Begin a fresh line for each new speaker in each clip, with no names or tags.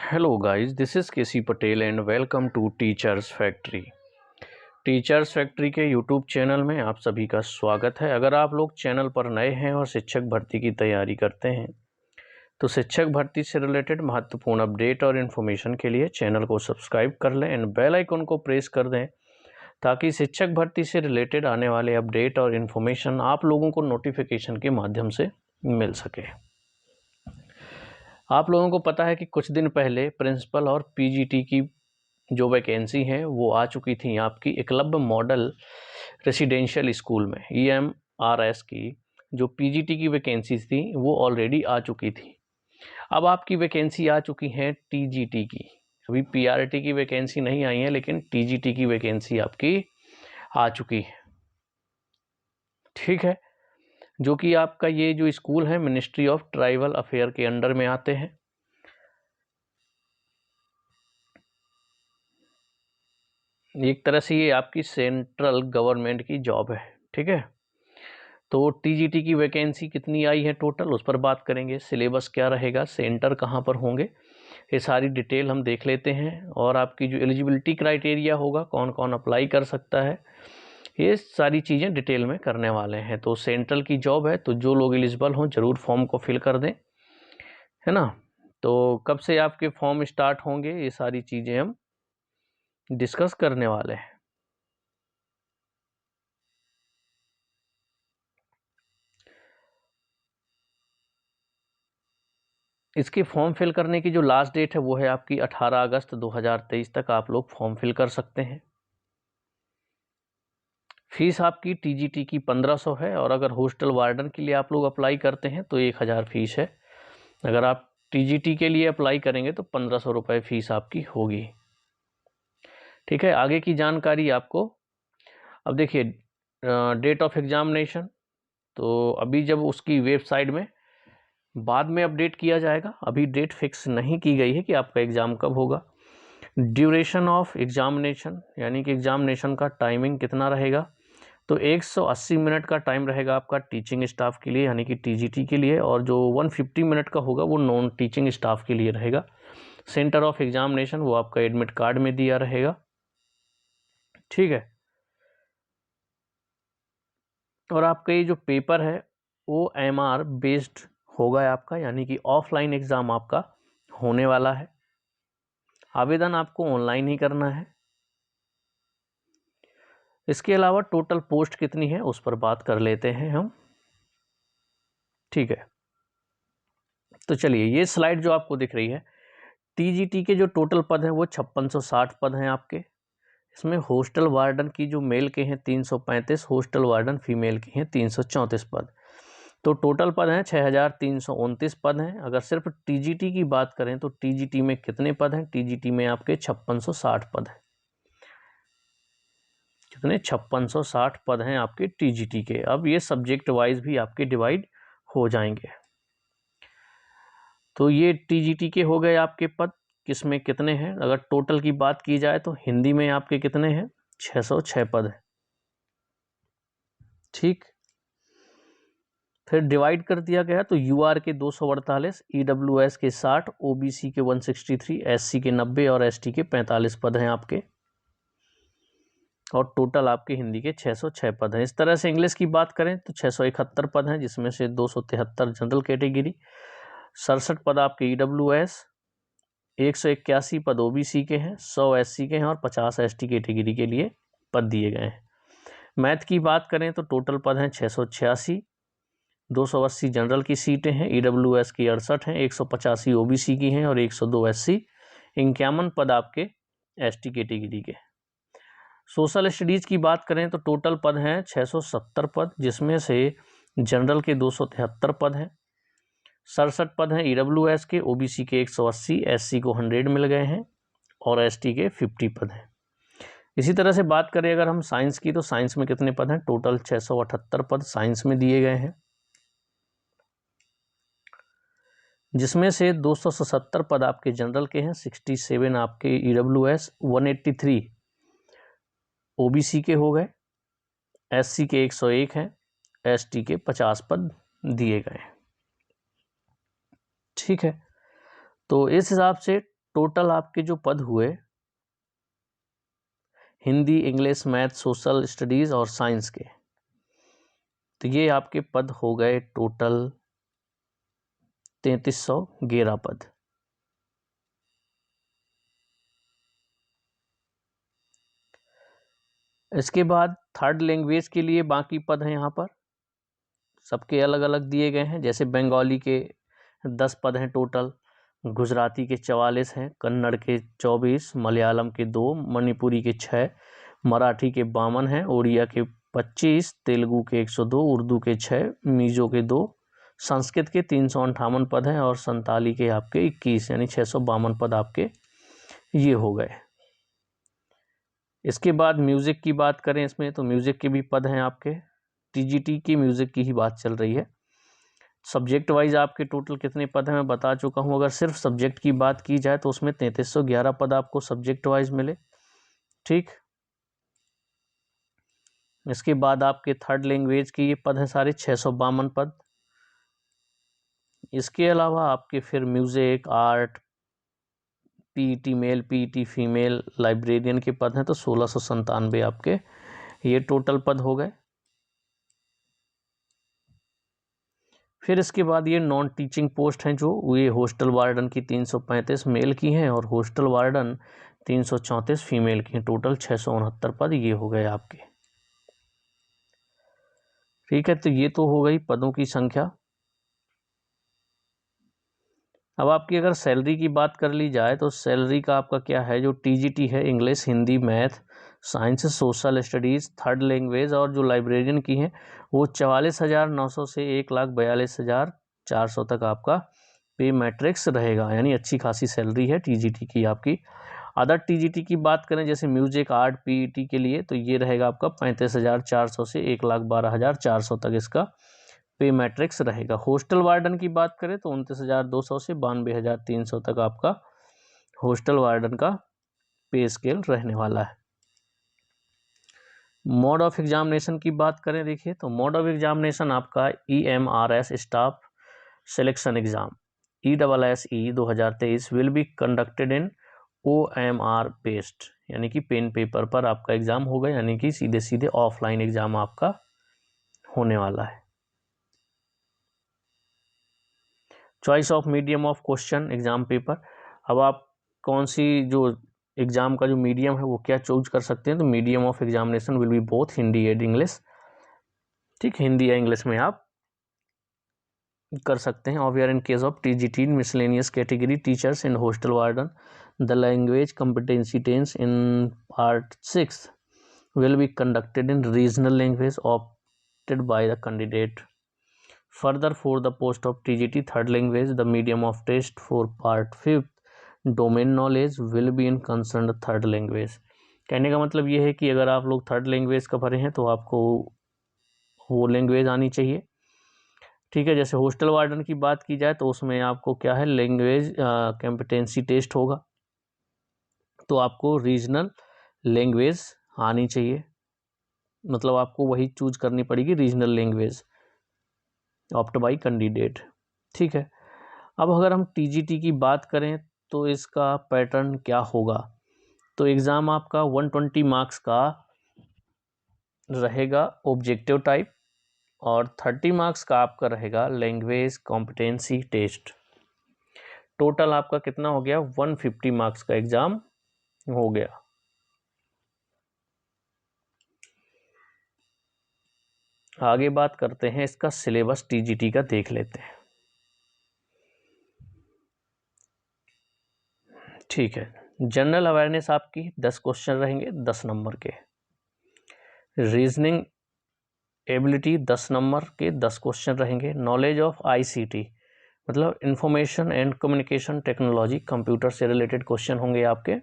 Hello guys, this is KC Patel and welcome to Teachers Factory। Teachers factory के YouTube channel में आप सभी का स्वागत है। अगर आप लोग चैनल पर नए हैं और शिक्षक भर्ती की तैयारी करते हैं तो शिक्षक भर्ती से रिलेटेड महत्वपूर्ण अपडेट और इन्फॉर्मेशन के लिए चैनल को सब्सक्राइब कर लें एंड बेल आइकन को प्रेस कर दें ताकि शिक्षक भर्ती से रिलेटेड आने वाले अपडेट और इन्फॉर्मेशन आप लोगों को नोटिफिकेशन के माध्यम से मिल सके। आप लोगों को पता है कि कुछ दिन पहले प्रिंसिपल और पीजीटी की जो वैकेंसी है वो आ चुकी थी आपकी एकलव्य मॉडल रेसिडेंशियल स्कूल में। EMRS की जो पीजीटी की वैकेंसी थी वो ऑलरेडी आ चुकी थी। अब आपकी वैकेंसी आ चुकी है टीजीटी की। अभी पीआरटी की वैकेंसी नहीं आई है लेकिन टीजीटी की वैकेंसी आपकी आ चुकी है। ठीक है, जो कि आपका ये जो स्कूल है मिनिस्ट्री ऑफ ट्राइबल अफेयर के अंडर में आते हैं। एक तरह से ये आपकी सेंट्रल गवर्नमेंट की जॉब है। ठीक है, तो टीजीटी की वैकेंसी कितनी आई है टोटल उस पर बात करेंगे। सिलेबस क्या रहेगा, सेंटर कहाँ पर होंगे, ये सारी डिटेल हम देख लेते हैं। और आपकी जो एलिजिबिलिटी क्राइटेरिया होगा, कौन कौन अप्लाई कर सकता है, ये सारी चीज़ें डिटेल में करने वाले हैं। तो सेंट्रल की जॉब है तो जो लोग एलिजिबल हों ज़रूर फॉर्म को फिल कर दें, है ना। तो कब से आपके फॉर्म स्टार्ट होंगे ये सारी चीज़ें हम डिस्कस करने वाले हैं। इसके फॉर्म फिल करने की जो लास्ट डेट है वो है आपकी 18 अगस्त 2023 तक आप लोग फॉर्म फिल कर सकते हैं। फीस आपकी टीजीटी की 1500 है और अगर हॉस्टल वार्डन के लिए आप लोग अप्लाई करते हैं तो 1000 फीस है। अगर आप टीजीटी के लिए अप्लाई करेंगे तो 1500 रुपये फीस आपकी होगी। ठीक है, आगे की जानकारी आपको अब देखिए डेट ऑफ एग्जामिनेशन तो अभी जब उसकी वेबसाइट में बाद में अपडेट किया जाएगा, अभी डेट फिक्स नहीं की गई है कि आपका एग्ज़ाम कब होगा। ड्यूरेशन ऑफ एग्जामिनेशन यानी कि एग्जामिनेशन का टाइमिंग कितना रहेगा, तो 180 मिनट का टाइम रहेगा आपका टीचिंग स्टाफ के लिए यानी कि टीजीटी के लिए, और जो 150 मिनट का होगा वो नॉन टीचिंग स्टाफ के लिए रहेगा। सेंटर ऑफ एग्जामिनेशन वो आपका एडमिट कार्ड में दिया रहेगा। ठीक है, और आपका ये जो पेपर है वो MR बेस्ड होगा आपका, यानी कि ऑफलाइन एग्ज़ाम आपका होने वाला है। आवेदन आपको ऑनलाइन ही करना है। इसके अलावा टोटल पोस्ट कितनी है उस पर बात कर लेते हैं हम। ठीक है, तो चलिए ये स्लाइड जो आपको दिख रही है, टीजीटी के जो टोटल पद हैं वो 5660 पद हैं आपके। इसमें हॉस्टल वार्डन की जो मेल के हैं 335, हॉस्टल वार्डन फीमेल के हैं 334 पद। तो टोटल पद हैं 6329 पद हैं। अगर सिर्फ टीजीटी की बात करें तो टीजीटी में कितने पद हैं, टीजीटी में आपके 5660 पद हैं। कितने, 5660 पद हैं आपके टीजीटी के। अब ये सब्जेक्ट वाइज भी आपके डिवाइड हो जाएंगे। तो ये टीजीटी के हो गए आपके पद, किसमें कितने हैं। अगर टोटल की बात की जाए तो हिंदी में आपके कितने हैं, 606 पद हैं। ठीक, फिर डिवाइड कर दिया गया तो यूआर के 248, ईडब्ल्यूएस के 60, ओबीसी के 163, एससी के 90 और एसटी के 45 पद हैं आपके। और टोटल आपके हिंदी के 606 पद हैं। इस तरह से इंग्लिश की बात करें तो 671 पद हैं, जिसमें से 273 जनरल कैटेगरी, 67 पद आपके ईडब्ल्यूएस, 181 पद ओबीसी के हैं, 100 एससी के हैं और 50 एसटी कैटेगरी के लिए पद दिए गए हैं। मैथ की बात करें तो टोटल पद हैं 686, 280 जनरल की सीटें हैं, ईडब्ल्यूएस की 68 हैं, 185 ओबीसी की हैं और 102 एससी, 51 पद आपके एसटी कैटेगरी के। सोशल स्टडीज़ की बात करें तो टोटल पद हैं 670 पद, जिसमें से जनरल के 273 पद हैं, 67 पद हैं ईडब्ल्यूएस के, ओबीसी के 180, एससी को 100 मिल गए हैं और एसटी के 50 पद हैं। इसी तरह से बात करें अगर हम साइंस की तो साइंस में कितने पद हैं, टोटल 678 पद साइंस में दिए गए हैं, जिसमें से 277 पद आपके जनरल के हैं, 67 आपके ईडब्ल्यूएस, 183 ओबीसी के हो गए, एससी के 101 हैं, एसटी के 50 पद दिए गए हैं। ठीक है, तो इस हिसाब से टोटल आपके जो पद हुए Hindi, English, math, social studies और साइंस के, तो ये आपके पद हो गए टोटल 3311 पद। इसके बाद थर्ड लैंग्वेज के लिए बाकी पद हैं यहाँ पर, सबके अलग अलग दिए गए हैं। जैसे बंगाली के 10 पद हैं टोटल, गुजराती के 44 हैं, कन्नड़ के 24, मलयालम के 2, मणिपुरी के 6, मराठी के 52 हैं, उड़िया के 25, तेलुगु के 102, उर्दू के 6, मिजो के 2, संस्कृत के 358 पद हैं और संताली के आपके 21, यानी 652 पद आपके ये हो गए। इसके बाद म्यूज़िक की बात करें इसमें, तो म्यूज़िक के भी पद हैं आपके, टीजीटी की म्यूज़िक की ही बात चल रही है। सब्जेक्ट वाइज आपके टोटल कितने पद हैं मैं बता चुका हूँ। अगर सिर्फ सब्जेक्ट की बात की जाए तो उसमें 3311 पद आपको सब्जेक्ट वाइज मिले। ठीक, इसके बाद आपके थर्ड लैंग्वेज के ये पद हैं सारे 652 पद। इसके अलावा आपके फिर music, art, PET male, PET female, librarian के पद हैं तो 1697 आपके ये टोटल पद हो गए। फिर इसके बाद ये नॉन टीचिंग पोस्ट हैं, जो ये हॉस्टल वार्डन की 335 मेल की हैं और हॉस्टल वार्डन 334 फीमेल की हैं। टोटल 669 पद ये हो गए आपके। ठीक है, तो ये तो हो गई पदों की संख्या। अब आपकी अगर सैलरी की बात कर ली जाए तो सैलरी का आपका क्या है, जो टीजीटी है English, Hindi, math, science, social studies, third language और जो लाइब्रेरियन की हैं वो 44,900 से 1,42,400 तक आपका पे मैट्रिक्स रहेगा, यानी अच्छी खासी सैलरी है टीजीटी की आपकी। अदर टीजीटी की बात करें जैसे म्यूजिक, आर्ट, पीईटी के लिए तो ये रहेगा आपका 35,400 से 1,12,400 तक इसका पे मैट्रिक्स रहेगा। हॉस्टल वार्डन की बात करें तो 29,200 से 92,300 तक आपका हॉस्टल वार्डन का पे स्केल रहने वाला है। मोड ऑफ एग्जामिनेशन की बात करें, देखिए तो मोड ऑफ एग्जामिनेशन आपका EMRS staff selection exam ESSE 2023 will be conducted in OMR based, यानी कि पेन पेपर पर आपका एग्जाम होगा, यानी कि सीधे सीधे ऑफलाइन एग्जाम आपका होने वाला है। Choice of medium of question exam paper, अब आप कौन सी जो एग्जाम का जो मीडियम है वो क्या चूज कर सकते हैं, तो medium of examination will be both Hindi and English. ठीक, हिंदी या इंग्लिश में आप कर सकते हैं। Of in case of TGT miscellaneous category teachers and hostel warden the language competency tense in part 6 will be conducted in regional language opted by the candidate. Further, for the post of TGT third language, the medium of test for part 5 domain knowledge will be in concerned third language. कहने का मतलब ये है कि अगर आप लोग third language का भरे हैं तो आपको वो लैंग्वेज आनी चाहिए। ठीक है, जैसे हॉस्टल वार्डन की बात की जाए तो उसमें आपको क्या है, लैंग्वेज कॉम्पिटेंसी टेस्ट होगा, तो आपको रीजनल लैंग्वेज आनी चाहिए, मतलब आपको वही चूज करनी पड़ेगी regional language opt bye candidate. ठीक है, अब अगर हम टीजीटी की बात करें तो इसका पैटर्न क्या होगा, तो एग्ज़ाम आपका 120 मार्क्स का रहेगा ऑब्जेक्टिव टाइप और 30 मार्क्स का आपका रहेगा लैंग्वेज कॉम्पिटेंसी टेस्ट। टोटल आपका कितना हो गया, 150 मार्क्स का एग्ज़ाम हो गया। आगे बात करते हैं इसका सिलेबस टीजीटी का, देख लेते हैं। ठीक है, जनरल अवेयरनेस आपकी 10 क्वेश्चन रहेंगे 10 नंबर के, रीजनिंग एबिलिटी 10 नंबर के 10 क्वेश्चन रहेंगे, नॉलेज ऑफ आईसीटी मतलब information and communication technology computer से रिलेटेड क्वेश्चन होंगे आपके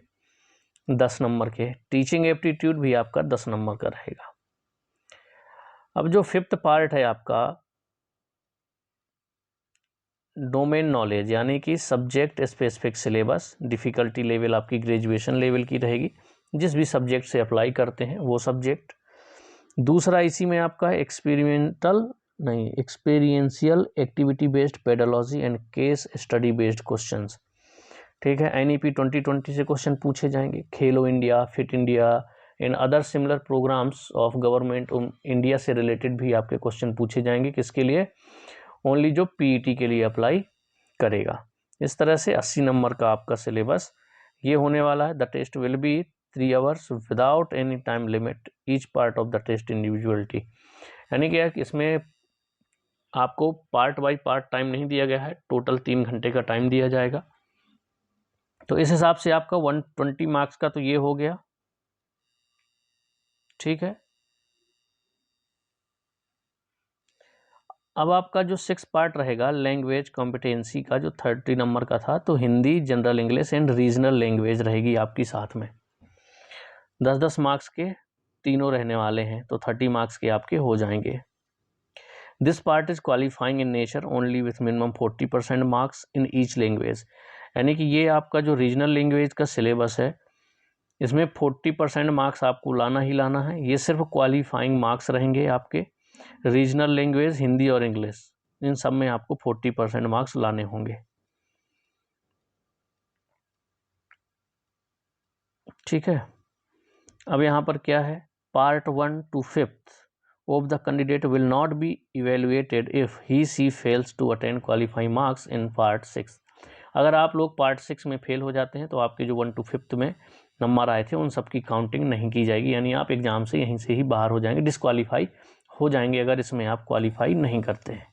10 नंबर के, टीचिंग एप्टीट्यूड भी आपका 10 नंबर का रहेगा। अब जो 5th पार्ट है आपका डोमेन नॉलेज, यानी कि subject specific syllabus, difficulty level आपकी ग्रेजुएशन लेवल की रहेगी, जिस भी सब्जेक्ट से अप्लाई करते हैं वो सब्जेक्ट। दूसरा इसी में आपका experiential activity based pedology and case study based questions. ठीक है। NEP 2020 से क्वेश्चन पूछे जाएंगे। Khelo India, fit India and other similar programs of government India से रिलेटेड भी आपके क्वेश्चन पूछे जाएंगे। किसके लिए? ओनली जो PET के लिए अप्लाई करेगा। इस तरह से 80 नंबर का आपका सिलेबस ये होने वाला है। The test will be 3 hours without any time limit, each part of the test individuality. यानी कि इसमें आपको पार्ट बाय पार्ट टाइम नहीं दिया गया है, टोटल 3 घंटे का टाइम दिया जाएगा। तो इस हिसाब से आपका 120 मार्क्स का तो ये हो गया। ठीक है। अब आपका जो 6 पार्ट रहेगा लैंग्वेज कॉम्पिटेंसी का, जो 30 नंबर का था, तो Hindi, general English and regional language रहेगी आपकी साथ में। 10-10 मार्क्स के तीनों रहने वाले हैं, तो 30 मार्क्स के आपके हो जाएंगे। This part is qualifying in nature only with minimum 40% marks in each language. यानी कि ये आपका जो रीजनल लैंग्वेज का सिलेबस है, इसमें 40% मार्क्स आपको लाना ही लाना है। ये सिर्फ क्वालिफाइंग मार्क्स रहेंगे आपके। रीजनल लैंग्वेज, हिंदी और इंग्लिश, इन सब में आपको 40% मार्क्स लाने होंगे। ठीक है। अब यहाँ पर क्या है, part 1 to 5th of the candidate will not be evaluated if he she fails to attend qualifying marks in part 6। अगर आप लोग पार्ट 6 में फेल हो जाते हैं तो आपके जो 1 to 5th में नंबर आए थे उन सब की काउंटिंग नहीं की जाएगी, यानी आप एग्जाम से यहीं से ही बाहर हो जाएंगे, डिस्क्वालीफाई हो जाएंगे अगर इसमें आप क्वालिफाई नहीं करते हैं।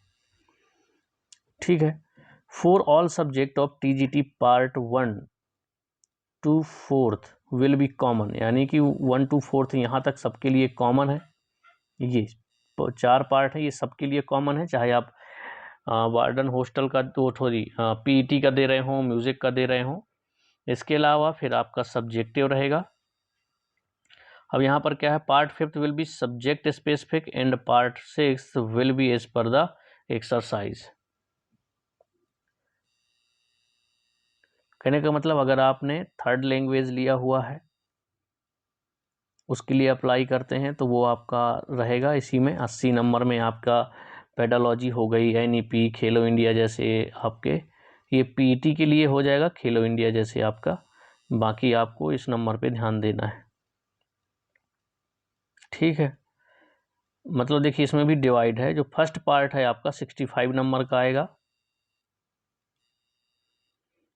ठीक है। For all subject of TGT part 1 to 4th will be common, यानी कि 1 to 4th यहाँ तक सबके लिए कॉमन है। ये 4 पार्ट है, ये सबके लिए कॉमन है, चाहे आप वार्डन हॉस्टल का तो थोड़ी PET का दे रहे हो, म्यूजिक का दे रहे हो। इसके अलावा फिर आपका सब्जेक्टिव रहेगा। अब यहाँ पर क्या है, part 5th will be subject specific and part 6 will be as per the exercise. कहने का मतलब अगर आपने 3rd लैंग्वेज लिया हुआ है उसके लिए अप्लाई करते हैं तो वो आपका रहेगा इसी में 80 नंबर में। आपका पेडालॉजी हो गई, NEP, खेलो इंडिया जैसे आपके, ये PET के लिए हो जाएगा, खेलो इंडिया जैसे आपका। बाकी आपको इस नंबर पे ध्यान देना है। ठीक है। मतलब देखिए इसमें भी डिवाइड है। जो फर्स्ट पार्ट है आपका 65 नंबर का आएगा,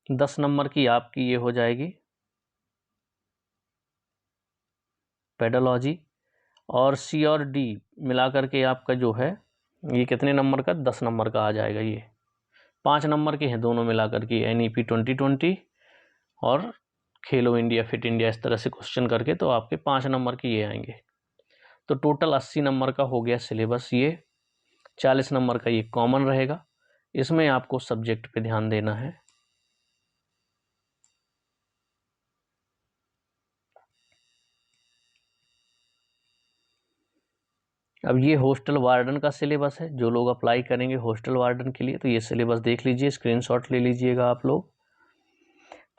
10 नंबर की आपकी ये हो जाएगी पेडोलॉजी, और C और D मिला करके आपका जो है ये कितने नंबर का, 10 नंबर का आ जाएगा। ये 5 नंबर के हैं दोनों मिला करके, NEP 2020 और खेलो इंडिया, फिट इंडिया, इस तरह से क्वेश्चन करके तो आपके 5 नंबर के ये आएंगे। तो टोटल 80 नंबर का हो गया सिलेबस ये। 40 नंबर का ये कॉमन रहेगा, इसमें आपको सब्जेक्ट पे ध्यान देना है। अब ये हॉस्टल वार्डन का सिलेबस है, जो लोग अप्लाई करेंगे हॉस्टल वार्डन के लिए तो ये सिलेबस देख लीजिए, स्क्रीनशॉट ले लीजिएगा आप लोग।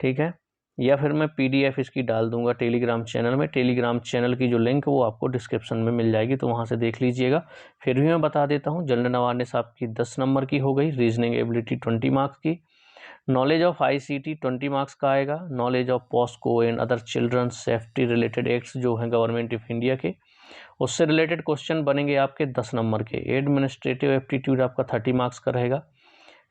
ठीक है। या फिर मैं PDF इसकी डाल दूंगा टेलीग्राम चैनल में। टेलीग्राम चैनल की जो लिंक है वो आपको डिस्क्रिप्शन में मिल जाएगी, तो वहाँ से देख लीजिएगा। फिर भी मैं बता देता हूँ, जनरल अवेयरनेस आपकी 10 नंबर की हो गई, रीजनिंग एबिलिटी 20 मार्क्स की, नॉलेज ऑफ ICT 20 मार्क्स का आएगा, knowledge of POCSO and other children safety related acts जो हैं गवर्नमेंट ऑफ इंडिया के, उससे रिलेटेड क्वेश्चन बनेंगे आपके 10 नंबर के। एडमिनिस्ट्रेटिव एप्टीट्यूड आपका 30 मार्क्स का रहेगा।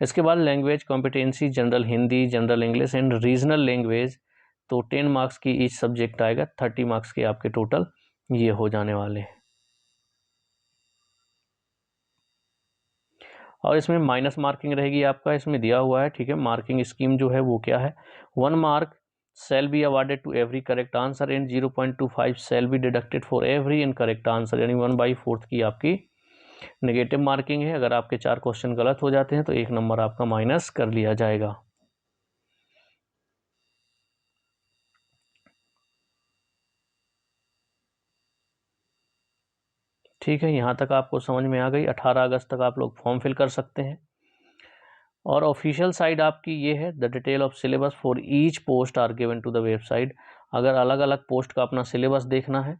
इसके बाद language competency, general Hindi, general English and regional language, तो 10 मार्क्स की ईच सब्जेक्ट आएगा, 30 मार्क्स के आपके टोटल ये हो जाने वाले हैं। और इसमें माइनस मार्किंग रहेगी आपका, इसमें दिया हुआ है। ठीक है। मार्किंग स्कीम जो है वो क्या है, 1 mark shall be awarded to every correct answer and 0.25 shall be deducted for every incorrect answer, यानी 1/4 की आपकी नेगेटिव मार्किंग है। अगर आपके 4 क्वेश्चन गलत हो जाते हैं तो 1 नंबर आपका माइनस कर लिया जाएगा। ठीक है। यहाँ तक आपको समझ में आ गई। 18 अगस्त तक आप लोग फॉर्म फिल कर सकते हैं। और ऑफिशियल साइट आपकी ये है, the detail of syllabus for each post are given to the website. अगर अलग अलग पोस्ट का अपना सिलेबस देखना है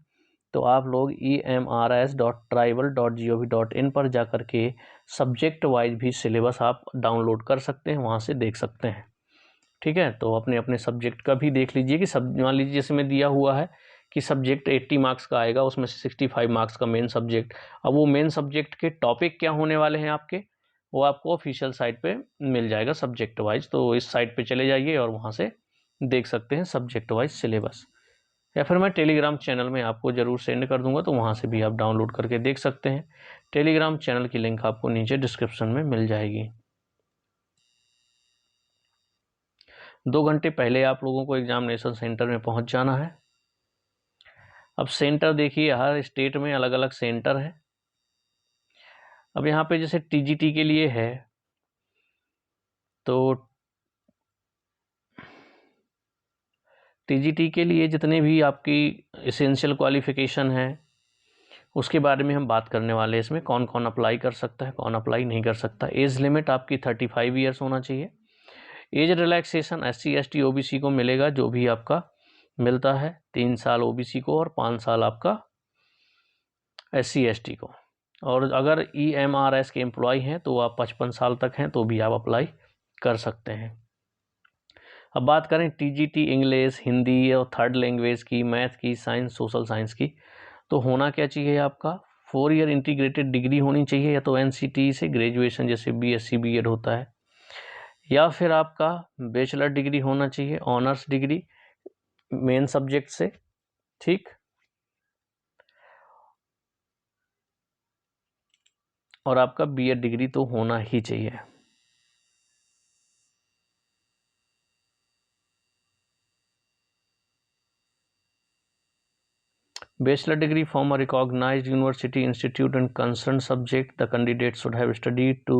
तो आप लोग emrs.tribal.gov.in पर जाकर के सब्जेक्ट वाइज भी सिलेबस आप डाउनलोड कर सकते हैं, वहाँ से देख सकते हैं। ठीक है, तो अपने अपने सब्जेक्ट का भी देख लीजिए कि सब, मान लीजिए जैसे में दिया हुआ है कि सब्जेक्ट 80 मार्क्स का आएगा, उसमें से 65 मार्क्स का मेन सब्जेक्ट। अब वो मेन सब्जेक्ट के टॉपिक क्या होने वाले हैं आपके, वो आपको ऑफिशियल साइट पे मिल जाएगा सब्जेक्ट वाइज। तो इस साइट पे चले जाइए और वहाँ से देख सकते हैं सब्जेक्ट वाइज सिलेबस, या फिर मैं टेलीग्राम चैनल में आपको ज़रूर सेंड कर दूंगा, तो वहाँ से भी आप डाउनलोड करके देख सकते हैं। टेलीग्राम चैनल की लिंक आपको नीचे डिस्क्रिप्शन में मिल जाएगी। 2 घंटे पहले आप लोगों को एग्जामिनेशन सेंटर में पहुंच जाना है। अब सेंटर देखिए, हर स्टेट में अलग अलग सेंटर है। अब यहाँ पे जैसे टीजीटी के लिए है, तो टीजीटी के लिए जितने भी आपकी एसेंशियल क्वालिफिकेशन है उसके बारे में हम बात करने वाले हैं। इसमें कौन कौन अप्लाई कर सकता है, कौन अप्लाई नहीं कर सकता। एज लिमिट आपकी 35 ईयर्स होना चाहिए। Age relaxation SC ST OBC को मिलेगा, जो भी आपका मिलता है। 3 साल OBC को और 5 साल आपका SC ST को। और अगर EMRS के एम्प्लॉय हैं तो आप 55 साल तक हैं तो भी आप अप्लाई कर सकते हैं। अब बात करें टीजीटी इंग्लिश, हिंदी और थर्ड लैंग्वेज की, मैथ की, साइंस, सोशल साइंस की, तो होना क्या चाहिए आपका 4 ईयर इंटीग्रेटेड डिग्री होनी चाहिए, या तो NCT से ग्रेजुएशन जैसे BSc BEd होता है, या फिर आपका बैचलर डिग्री होना चाहिए, ऑनर्स डिग्री मेन सब्जेक्ट से। ठीक, और आपका BEd डिग्री तो होना ही चाहिए। Bachelor degree from a recognized university, institute and concerned subject. The candidate should have studied to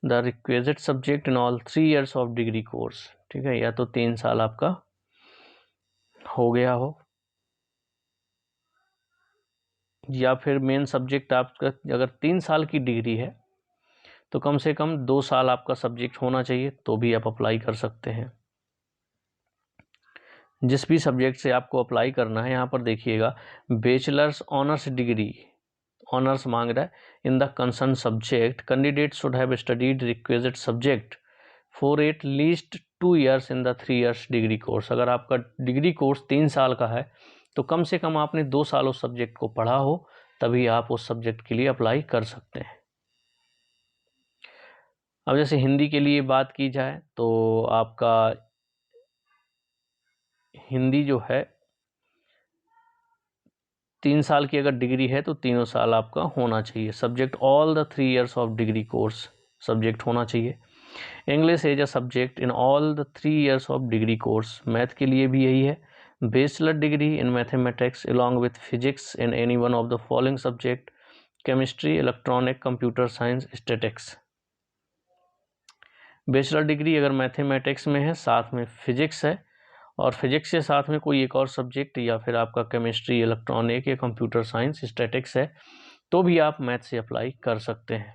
the requisite subject in all 3 years of degree course. ठीक है, या तो 3 साल आपका हो गया हो, या फिर मेन सब्जेक्ट आपका अगर 3 साल की डिग्री है तो कम से कम 2 साल आपका सब्जेक्ट होना चाहिए, तो भी आप अप्लाई कर सकते हैं। जिस भी सब्जेक्ट से आपको अप्लाई करना है, यहाँ पर देखिएगा बैचलर्स ऑनर्स डिग्री, ऑनर्स मांग रहा है, in the concern subject candidate should have studied requisite subject for at least 2 years in the 3 years degree course. अगर आपका डिग्री कोर्स 3 साल का है तो कम से कम आपने 2 साल उस सब्जेक्ट को पढ़ा हो, तभी आप उस सब्जेक्ट के लिए अप्लाई कर सकते हैं। अब जैसे हिंदी के लिए बात की जाए तो आपका हिंदी जो है 3 साल की अगर डिग्री है तो तीनों साल आपका होना चाहिए subject, all the 3 years of degree course subject होना चाहिए। English as a subject in all the 3 years of degree course. Math के लिए भी यही है, bachelor degree in mathematics along with physics in any one of the following subject, chemistry, electronic, computer science, statics. Bachelor degree अगर mathematics में है, साथ में फिजिक्स है, और फिजिक्स के साथ में कोई एक और सब्जेक्ट, या फिर आपका केमिस्ट्री, इलेक्ट्रॉनिक या कंप्यूटर साइंस, स्टैटिक्स है, तो भी आप मैथ से अप्लाई कर सकते हैं।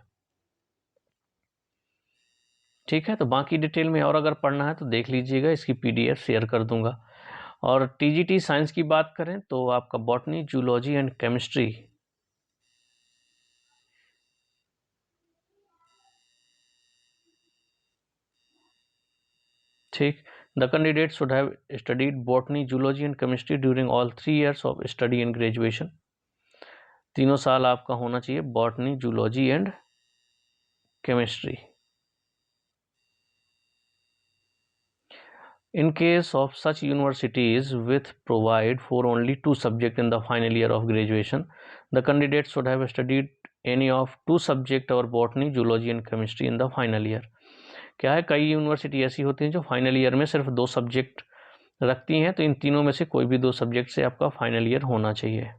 ठीक है, तो बाकी डिटेल में और अगर पढ़ना है तो देख लीजिएगा, इसकी PDF शेयर कर दूंगा। और TGT साइंस की बात करें तो आपका बॉटनी, जूलॉजी एंड केमिस्ट्री, ठीक, the candidate should have studied botany, zoology and chemistry during all 3 years of study in graduation. तीनों साल आपका होना चाहिए botany, zoology and chemistry. In case of such universities with provide for only 2 subjects in the final year of graduation, the candidate should have studied any of 2 subjects or botany, zoology and chemistry in the final year. क्या है, कई university ऐसी होती हैं जो final year में सिर्फ 2 subject रखती हैं, तो इन तीनों में से कोई भी 2 सब्जेक्ट से आपका फाइनल ईयर होना चाहिए।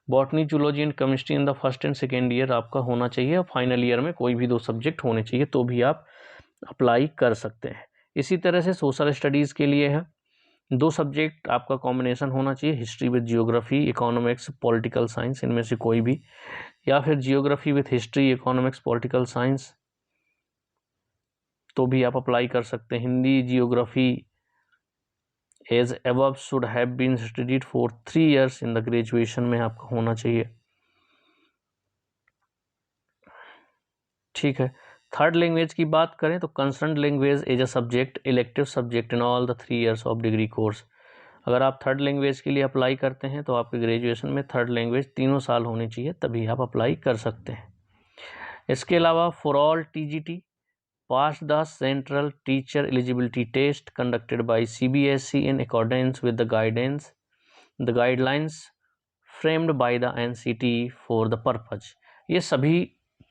Botany, zoology and chemistry in the first and second year आपका होना चाहिए, और फाइनल ईयर में कोई भी 2 सब्जेक्ट होने चाहिए, तो भी आप अप्लाई कर सकते हैं। इसी तरह से सोशल स्टडीज़ के लिए है, 2 सब्जेक्ट आपका कॉम्बिनेशन होना चाहिए, history with geography, economics, political science, इनमें से कोई भी, या फिर geography with history, economics, political science, तो भी आप अप्लाई कर सकते हैं। Hindi, geography as above should have been studied for 3 years in the graduation में आपका होना चाहिए। ठीक है, थर्ड लैंग्वेज की बात करें तो concern language is a subject elective subject in all the 3 years of degree course. अगर आप थर्ड लैंग्वेज के लिए अप्लाई करते हैं तो आपके ग्रेजुएशन में थर्ड लैंग्वेज 3 साल होनी चाहिए, तभी आप अप्लाई कर सकते हैं। इसके अलावा for all TGT pass the central teacher eligibility test conducted by CBSE in accordance with the guidelines framed by the NCT for the purpose। ये सभी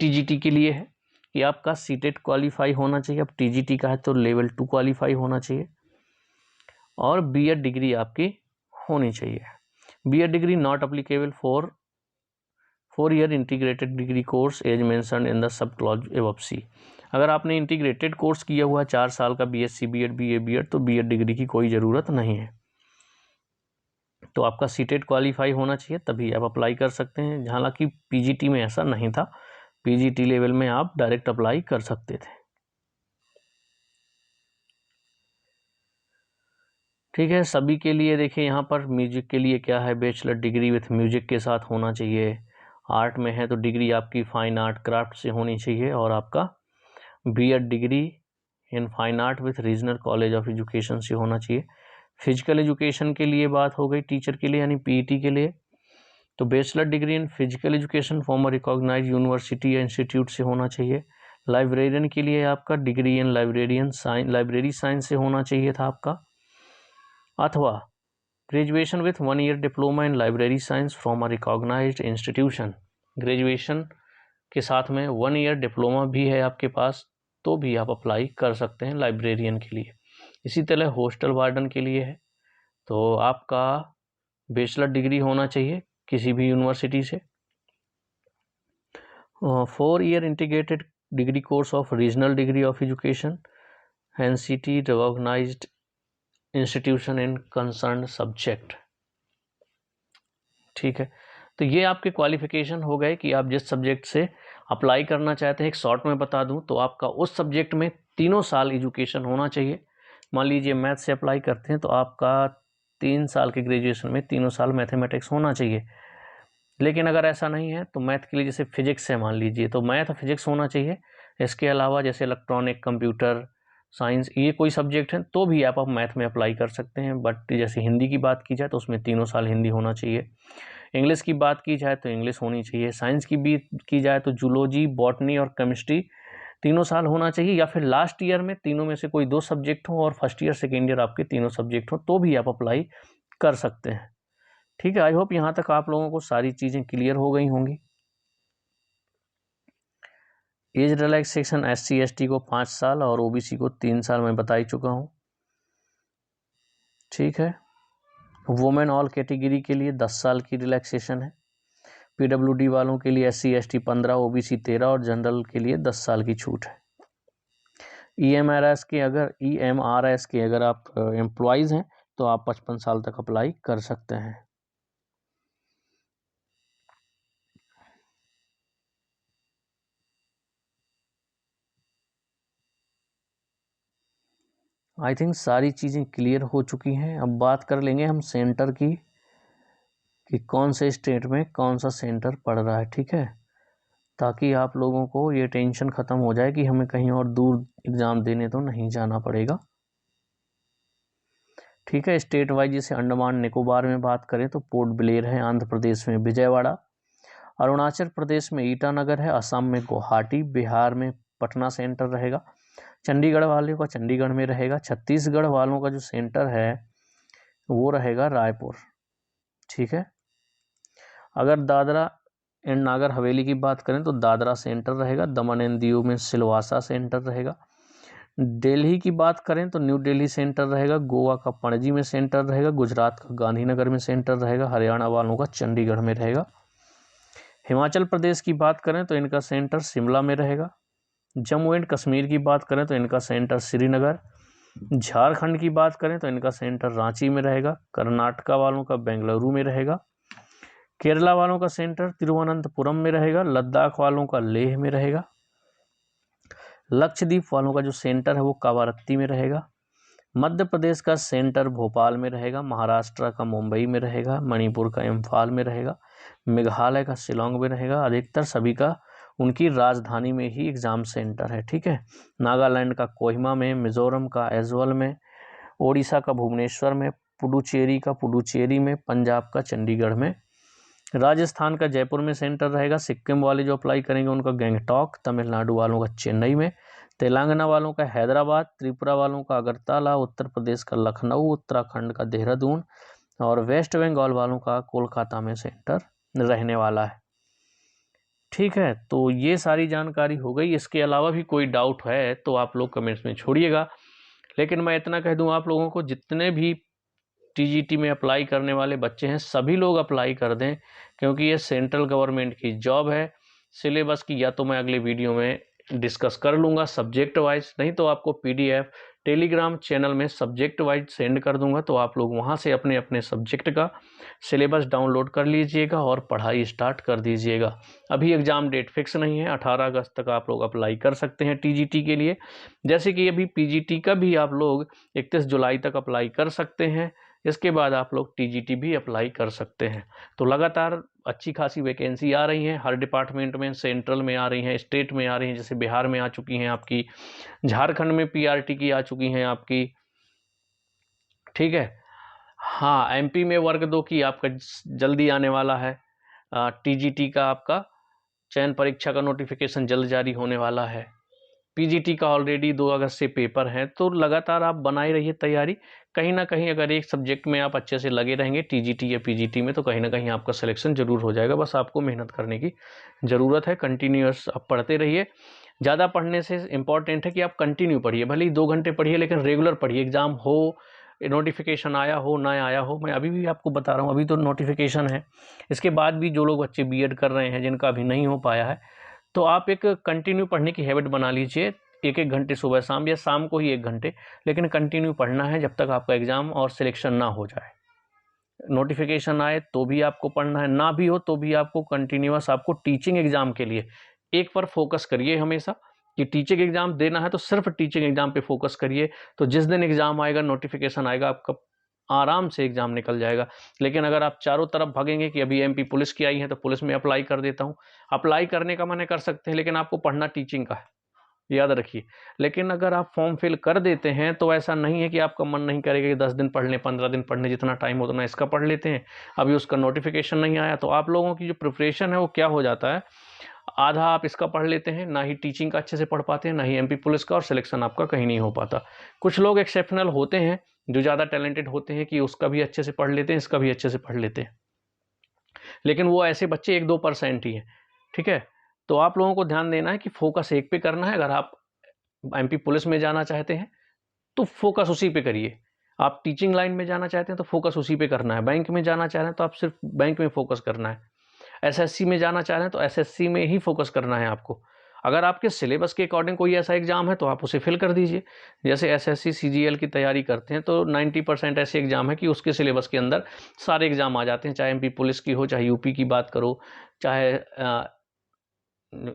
TGT के लिए है कि आपका सीटेट क्वालिफाई होना चाहिए। अब TGT का है तो लेवल 2 क्वालिफाई होना चाहिए और B.Ed डिग्री आपकी होनी चाहिए। B.Ed degree not applicable for 4 year integrated degree course as mentioned in the sub clause above C. अगर आपने इंटीग्रेटेड कोर्स किया हुआ 4 साल का BSc B.Ed BA B.Ed तो B.Ed डिग्री की कोई ज़रूरत नहीं है। तो आपका सीटेट क्वालिफाई होना चाहिए तभी आप अप्लाई कर सकते हैं। हालांकि PGT में ऐसा नहीं था, PGT लेवल में आप डायरेक्ट अप्लाई कर सकते थे। ठीक है, सभी के लिए देखिए यहाँ पर म्यूजिक के लिए क्या है, बैचलर डिग्री विथ म्यूजिक के साथ होना चाहिए। आर्ट में है तो डिग्री आपकी फाइन आर्ट क्राफ्ट से होनी चाहिए और आपका B.Ed degree in fine art with regional college of education से होना चाहिए। फिजिकल एजुकेशन के लिए बात हो गई टीचर के लिए यानी PET के लिए, तो bachelor degree in physical education from a recognised university या इंस्टीट्यूट से होना चाहिए। लाइब्रेरियन के लिए आपका डिग्री इन लाइब्रेरी साइंस से होना चाहिए था आपका, अथवा graduation with 1 year diploma in library science from a recognised institution. Graduation के साथ में 1 year डिप्लोमा भी है आपके पास तो भी आप अप्लाई कर सकते हैं लाइब्रेरियन के लिए। इसी तरह हॉस्टल वार्डन के लिए है तो आपका बैचलर डिग्री होना चाहिए किसी भी यूनिवर्सिटी से। 4 year integrated degree course of regional degree of education NCT recognised institution in concern subject. ठीक है, तो ये आपके क्वालिफिकेशन हो गए कि आप जिस सब्जेक्ट से अप्लाई करना चाहते हैं। एक शॉर्ट में बता दूं तो आपका उस सब्जेक्ट में 3 साल एजुकेशन होना चाहिए। मान लीजिए मैथ से अप्लाई करते हैं तो आपका 3 साल के ग्रेजुएशन में 3 साल मैथमेटिक्स होना चाहिए। लेकिन अगर ऐसा नहीं है तो मैथ के लिए जैसे फिजिक्स है मान लीजिए तो मैथ और फिजिक्स होना चाहिए। इसके अलावा जैसे इलेक्ट्रॉनिक कंप्यूटर साइंस ये कोई सब्जेक्ट है तो भी आप मैथ में अप्लाई कर सकते हैं। बट जैसे हिंदी की बात की जाए तो उसमें 3 साल हिंदी होना चाहिए। इंग्लिश की बात की जाए तो इंग्लिश होनी चाहिए। साइंस की भी की जाए तो जूलॉजी बॉटनी और केमिस्ट्री 3 साल होना चाहिए, या फिर लास्ट ईयर में तीनों में से कोई 2 सब्जेक्ट हो और फर्स्ट ईयर सेकेंड ईयर आपके 3 सब्जेक्ट हो तो भी आप अप्लाई कर सकते हैं। ठीक है, आई होप यहाँ तक आप लोगों को सारी चीज़ें क्लियर हो गई होंगी। एज रिलैक्सेशन SC ST को 5 साल और OBC को 3 साल मैं बता ही चुका हूँ। ठीक है, वुमेन ऑल कैटेगरी के लिए 10 साल की रिलैक्सेशन है। PWD वालों के लिए SC ST 15, OBC 13 और जनरल के लिए 10 साल की छूट है। EMRS के अगर आप एम्प्लॉयज़ हैं तो आप 55 साल तक अप्लाई कर सकते हैं। आई थिंक सारी चीज़ें क्लियर हो चुकी हैं। अब बात कर लेंगे हम सेंटर की कि कौन से स्टेट में कौन सा सेंटर पड़ रहा है। ठीक है, ताकि आप लोगों को ये टेंशन ख़त्म हो जाए कि हमें कहीं और दूर एग्ज़ाम देने तो नहीं जाना पड़ेगा। ठीक है, स्टेट वाइज जैसे अंडमान निकोबार में बात करें तो पोर्ट ब्लेयर है, आंध्र प्रदेश में विजयवाड़ा, अरुणाचल प्रदेश में ईटानगर है, असम में गुवाहाटी, बिहार में पटना सेंटर रहेगा, चंडीगढ़ वालों का चंडीगढ़ में रहेगा, छत्तीसगढ़ वालों का जो सेंटर है वो रहेगा रायपुर। ठीक है, अगर दादरा एंड नागर हवेली की बात करें तो दादरा सेंटर रहेगा, दमन एंड दीव में सिलवासा सेंटर रहेगा, दिल्ली की बात करें तो न्यू दिल्ली सेंटर रहेगा, गोवा का पणजी में सेंटर रहेगा, गुजरात का गांधीनगर में सेंटर रहेगा, हरियाणा वालों का चंडीगढ़ में रहेगा। हिमाचल प्रदेश की बात करें तो इनका सेंटर शिमला में रहेगा, जम्मू एंड कश्मीर की बात करें तो इनका सेंटर श्रीनगर, झारखंड की बात करें तो इनका सेंटर रांची में रहेगा, कर्नाटका वालों का बेंगलुरु में रहेगा, केरला वालों का सेंटर तिरुवनंतपुरम में रहेगा, लद्दाख वालों का लेह में रहेगा, लक्षद्वीप वालों का जो सेंटर है वो कावारत्ती में रहेगा, मध्य प्रदेश का सेंटर भोपाल में रहेगा, महाराष्ट्र का मुंबई में रहेगा, मणिपुर का इम्फाल में रहेगा, मेघालय का शिलोंग में रहेगा, अधिकतर सभी का उनकी राजधानी में ही एग्ज़ाम सेंटर है। ठीक है, नागालैंड का कोहिमा में, मिजोरम का ऐज्वाल में, ओडिशा का भुवनेश्वर में, पुडुचेरी का पुडुचेरी में, पंजाब का चंडीगढ़ में, राजस्थान का जयपुर में सेंटर रहेगा। सिक्किम वाले जो अप्लाई करेंगे उनका गैंगटॉक, तमिलनाडु वालों का चेन्नई में, तेलंगाना वालों का हैदराबाद, त्रिपुरा वालों का अगरतला, उत्तर प्रदेश का लखनऊ, उत्तराखंड का देहरादून और वेस्ट बंगाल वालों का कोलकाता में सेंटर रहने वाला है। ठीक है, तो ये सारी जानकारी हो गई। इसके अलावा भी कोई डाउट है तो आप लोग कमेंट्स में छोड़िएगा। लेकिन मैं इतना कह दूं आप लोगों को, जितने भी टीजीटी में अप्लाई करने वाले बच्चे हैं सभी लोग अप्लाई कर दें, क्योंकि ये सेंट्रल गवर्नमेंट की जॉब है। सिलेबस की या तो मैं अगले वीडियो में डिस्कस कर लूँगा सब्जेक्ट वाइज, नहीं तो आपको पीडीएफ टेलीग्राम चैनल में सब्जेक्ट वाइज सेंड कर दूंगा, तो आप लोग वहाँ से अपने अपने सब्जेक्ट का सिलेबस डाउनलोड कर लीजिएगा और पढ़ाई स्टार्ट कर दीजिएगा। अभी एग्ज़ाम डेट फिक्स नहीं है, 18 अगस्त तक आप लोग अप्लाई कर सकते हैं टीजीटी के लिए, जैसे कि अभी पीजीटी का भी आप लोग 31 जुलाई तक अप्लाई कर सकते हैं। इसके बाद आप लोग टीजीटी भी अप्लाई कर सकते हैं। तो लगातार अच्छी खासी वैकेंसी आ रही हैं हर डिपार्टमेंट में, सेंट्रल में आ रही हैं, स्टेट में आ रही हैं, जैसे बिहार में आ चुकी हैं आपकी, झारखंड में पीआरटी की आ चुकी हैं आपकी। ठीक है, हाँ, एमपी में वर्ग 2 की आपका जल्दी आने वाला है। टीजीटी का आपका चयन परीक्षा का नोटिफिकेशन जल्द जारी होने वाला है। पीजीटी का ऑलरेडी 2 अगस्त से पेपर हैं, तो लगातार आप बनाए रहिए तैयारी। कहीं ना कहीं अगर एक सब्जेक्ट में आप अच्छे से लगे रहेंगे टीजीटी या पीजीटी में, तो कहीं ना कहीं आपका सिलेक्शन जरूर हो जाएगा। बस आपको मेहनत करने की ज़रूरत है, कंटिन्यूअस आप पढ़ते रहिए। ज़्यादा पढ़ने से इम्पॉर्टेंट है कि आप कंटिन्यू पढ़िए, भले ही 2 घंटे पढ़िए लेकिन रेगुलर पढ़िए। एग्ज़ाम हो, नोटिफिकेशन आया हो ना आया हो, मैं अभी भी आपको बता रहा हूँ, अभी तो नोटिफिकेशन है। इसके बाद भी जो लोग बच्चे बीएड कर रहे हैं जिनका अभी नहीं हो पाया है, तो आप एक कंटिन्यू पढ़ने की हैबिट बना लीजिए। 1-1 घंटे सुबह शाम या शाम को ही 1 घंटे, लेकिन कंटिन्यू पढ़ना है जब तक आपका एग्ज़ाम और सिलेक्शन ना हो जाए। नोटिफिकेशन आए तो भी आपको पढ़ना है, ना भी हो तो भी आपको कंटिन्यूअस, आपको टीचिंग एग्ज़ाम के लिए एक पर फोकस करिए हमेशा कि टीचिंग एग्ज़ाम देना है तो सिर्फ टीचिंग एग्ज़ाम पे फोकस करिए। तो जिस दिन एग्ज़ाम आएगा, नोटिफिकेशन आएगा, आपका आराम से एग्ज़ाम निकल जाएगा। लेकिन अगर आप चारों तरफ भागेंगे कि अभी एमपी पुलिस की आई है तो पुलिस में अप्लाई कर देता हूँ, अप्लाई करने का मना कर सकते हैं, लेकिन आपको पढ़ना टीचिंग का है, याद रखिए। लेकिन अगर आप फॉर्म फिल कर देते हैं तो ऐसा नहीं है कि आपका मन नहीं करेगा कि 10 दिन पढ़ लें, 15 दिन पढ़ लें, जितना टाइम हो उतना इसका पढ़ लेते हैं, अभी उसका नोटिफिकेशन नहीं आया। तो आप लोगों की जो प्रिपरेशन है वो क्या हो जाता है, आधा आप इसका पढ़ लेते हैं, ना ही टीचिंग का अच्छे से पढ़ पाते हैं, ना ही एमपी पुलिस का, और सिलेक्शन आपका कहीं नहीं हो पाता। कुछ लोग एक्सेप्शनल होते हैं जो ज़्यादा टैलेंटेड होते हैं कि उसका भी अच्छे से पढ़ लेते हैं, इसका भी अच्छे से पढ़ लेते हैं, लेकिन वो ऐसे बच्चे 1-2% ही हैं। ठीक है, तो आप लोगों को ध्यान देना है कि फोकस एक पे करना है। अगर आप एमपी पुलिस में जाना चाहते हैं तो फोकस उसी पे करिए, आप टीचिंग लाइन में जाना चाहते हैं तो फोकस उसी पे करना है, बैंक में जाना चाह रहे हैं तो आप सिर्फ बैंक में फोकस करना है, एसएससी में जाना चाह रहे हैं तो एसएससी में ही फोकस करना है आपको। अगर आपके सिलेबस के अकॉर्डिंग कोई ऐसा एग्जाम है तो आप उसे फिल कर दीजिए। जैसे एसएससी सीजीएल की तैयारी करते हैं तो 90% ऐसे एग्जाम है कि उसके सिलेबस के अंदर सारे एग्जाम आ जाते हैं, चाहे एमपी पुलिस की हो, चाहे यूपी की बात करो, चाहे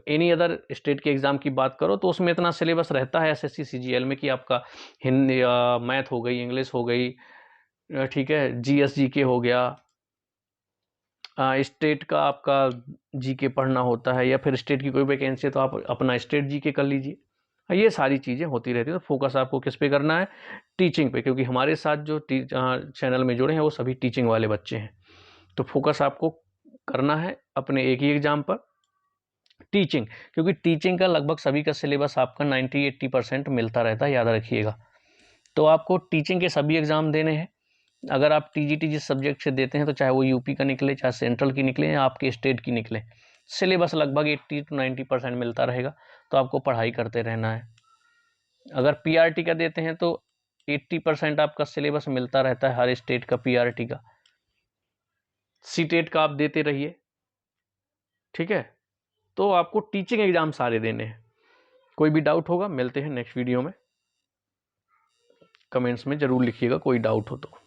एनी अदर स्टेट के एग्ज़ाम की बात करो, तो उसमें इतना सिलेबस रहता है एसएससी सीजीएल में कि आपका हिंदी, मैथ हो गई, इंग्लिश हो गई, ठीक है, जीएस जीके हो गया, स्टेट का आपका जीके पढ़ना होता है, या फिर स्टेट की कोई वैकेंसी है तो आप अपना स्टेट जीके कर लीजिए। ये सारी चीज़ें होती रहती है। तो फोकस आपको किस पे करना है, टीचिंग पे, क्योंकि हमारे साथ जो चैनल में जुड़े हैं वो सभी टीचिंग वाले बच्चे हैं। तो फोकस आपको करना है अपने एक ही एग्ज़ाम पर, टीचिंग, क्योंकि टीचिंग का लगभग सभी का सिलेबस आपका 90-80% मिलता रहता है, याद रखिएगा। तो आपको टीचिंग के सभी एग्ज़ाम देने हैं। अगर आप टीजीटी जिस सब्जेक्ट से देते हैं, तो चाहे वो यूपी का निकले, चाहे सेंट्रल की निकले, या आपके स्टेट की निकले, सिलेबस लगभग 80-90% मिलता रहेगा। तो आपको पढ़ाई करते रहना है। अगर पीआरटी का देते हैं तो 80% आपका सिलेबस मिलता रहता है हर स्टेट का, पीआरटी का। सीटेट का आप देते रहिए, ठीक है। तो आपको टीचिंग एग्जाम सारे देने हैं। कोई भी डाउट होगा, मिलते हैं नेक्स्ट वीडियो में, कमेंट्स में ज़रूर लिखिएगा कोई डाउट हो तो।